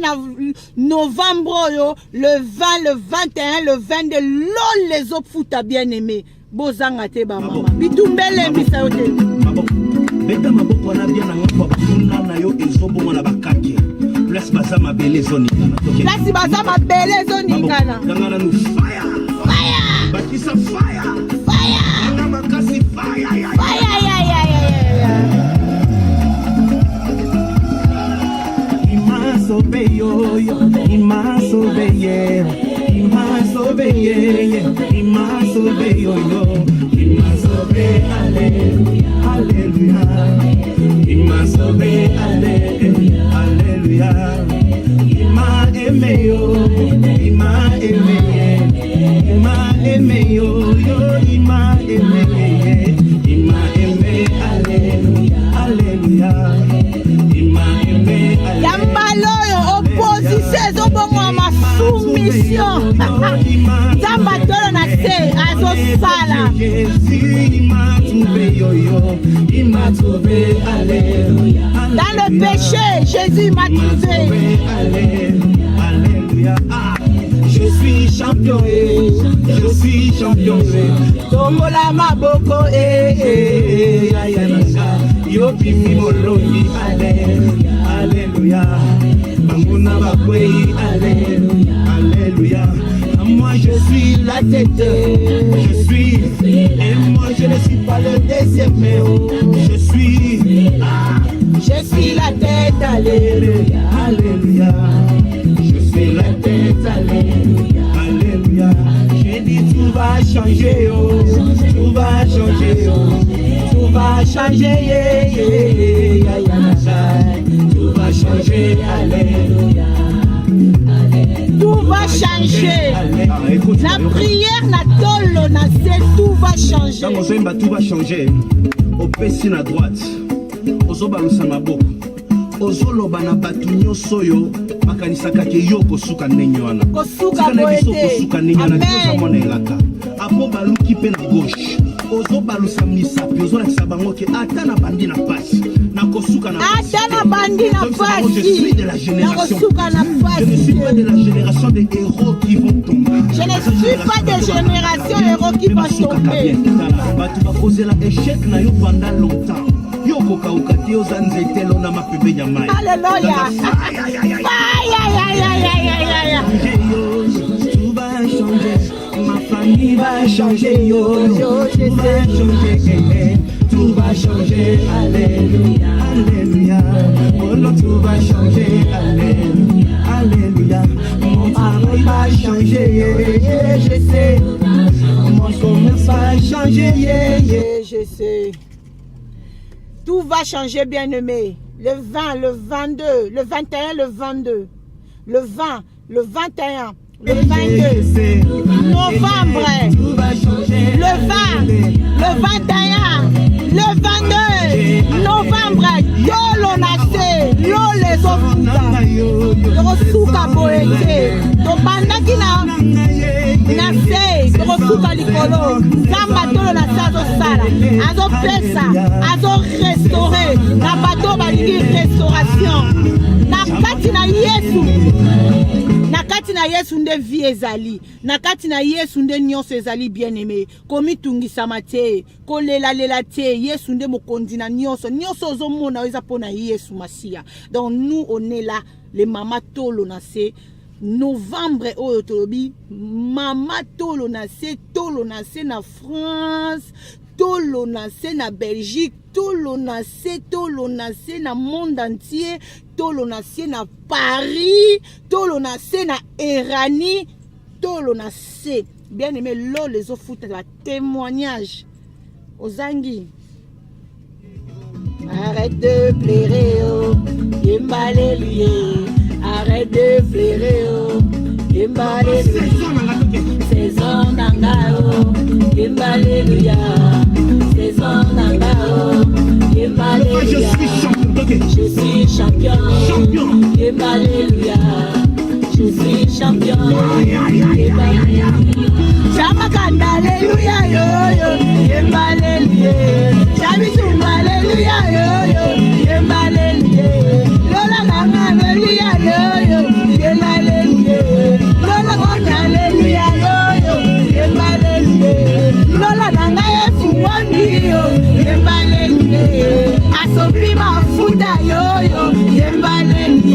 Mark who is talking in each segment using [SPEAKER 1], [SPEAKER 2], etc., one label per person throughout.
[SPEAKER 1] na novembre, le 20, le 21, le 22, lol les autres fouta bien aimé. Bozanga te ba mama. Bitumbele mbisa yote.
[SPEAKER 2] Beta maboko na bien na ngwa bakuna na yo ezobo na bakaki. Place bazama bele zoningana.
[SPEAKER 1] Place bazama bele zoningana.
[SPEAKER 2] Ngana nu fire. Fire. Bakisa fire. Fire. Na makasi fire.
[SPEAKER 1] Fire.
[SPEAKER 2] Sauvé yo, il m'a sauvé hier, il m'a sauvé hier, il m'a sauvé yo, il m'a sauvé, alléluia, alléluia, il m'a sauvé, alléluia, il m'a aimé yo, il m'a aimé, il m'a aimé yo, il m'a aimé, il m'a aimé, alléluia, alléluia, il m'a aimé, alléluia.
[SPEAKER 1] Opposition ezobongo ma soumission. Zamba tolo na se azo sala. Dans le péché, Jésus m'a trouvé.
[SPEAKER 2] Alléluia. Je suis champion, je suis champion.
[SPEAKER 1] Tombola maboko,
[SPEAKER 2] yo bibi moloni, alléluia. Mamuna bakwei, alléluia. Moi je suis la tête, je suis, et moi je ne suis pas le deuxième, mais je suis la tête, alléluia, alléluia. Je suis la tête, alléluia, alléluia. J'ai dit tout va changer, oh, tout va changer, oh, tout va changer, tout va changer, alléluia.
[SPEAKER 1] Tout va changer. La prière na tolo na se tout va changer.
[SPEAKER 2] Dans mon tout va changer. Au pessin à droite. Aux obalusa na boko. Aux olobana batu nyoso yo. Makanisaka ke yo kosuka nenyoana.
[SPEAKER 1] Kosuka boete.
[SPEAKER 2] Kosuka nenyoana. Apo baluki pe na gauche. Ozo balusa misapi. Ozo lakisa bango ke ata na bandi na pasi. Na kosuka na pasi.
[SPEAKER 1] Ata na bandi na pasi.
[SPEAKER 2] Je suis de la génération.
[SPEAKER 1] Je
[SPEAKER 2] ne suis pas de la génération des héros qui vont tomber.
[SPEAKER 1] Je ne suis pas des générations héros qui vont tomber.
[SPEAKER 2] Tu vas poser la échec na yo pendant longtemps. Yo koka ukati yo zanzete lo na mapebe ya mai.
[SPEAKER 1] Alléluia.
[SPEAKER 2] Tout va changer. Ma famille va changer, yo, tout va changer, tout va changer, alléluia, alléluia, oh non, tout va changer, alléluia, alléluia, mon travail va changer, je sais, mon commerce va changer,
[SPEAKER 1] je sais, tout va changer, bien-aimé, le 20, le 22, le 21, le 22, le 20, le 21, le 22 novembre, le 20, le 21, le 22 novembre, yolo nase, lo les ofuta, rosuka boete, to bandaki na se, rosuka likolo, zamba tolo na se azo sala, azo pesa, azo restaurer, na bato balingi restauration, na kati na Yesu. Nakati na Yesu nde vie ezali, nakati na Yesu nde nyonso ezali bien-aimé, komi tungisa te, kolela lela te, Yesu nde mokondi na nyonso, nyonso ozomona eza pona Yesu Masia. Donc nous on est là, les mamas tolo na se, novembre oyo tolobi, mama tolo na se na France, tolo na se na Belgique, tolo na se na monde entier, tolo na se na Paris, tolo na se na Irani, tolo na se. Bien aimé, l'eau les offres la témoignage. Ozangi. Arrête de pleurer, oh, alléluia. Arrête de pleurer, oh, alléluia. Saison d'angao, alléluia. Saison d'angao, alléluia. Je suis champion, alléluia. Je suis champion, alléluia. Chamakanda, alléluia, yo, yo, alléluia. Chabitum, alléluia, yo, yo, alléluia.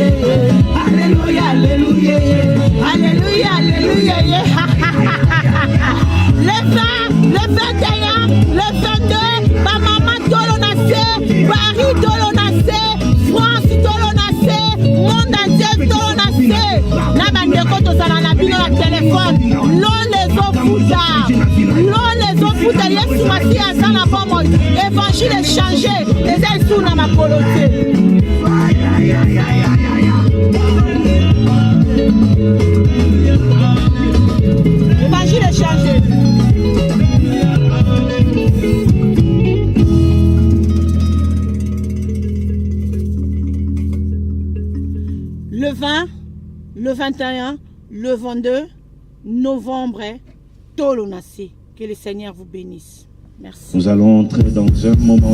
[SPEAKER 2] Alléluia, alléluia.
[SPEAKER 1] Alléluia, alléluia. Le 21, le 22, ma maman Tolonacé, Paris Tolonacé, France Tolonacé, monde entier Tolonacé. Na bandeko tozala na bino na téléphone. L'on les ofuta. L'on les ofuta. Yesu mati aza na bomoi. Évangile est changé. Eza sous na makolo te. Évangile est changé. Le 20, le 21, le 22 novembre, Tolonacé. Que le Seigneur vous bénisse. Merci.
[SPEAKER 2] Nous allons entrer dans un moment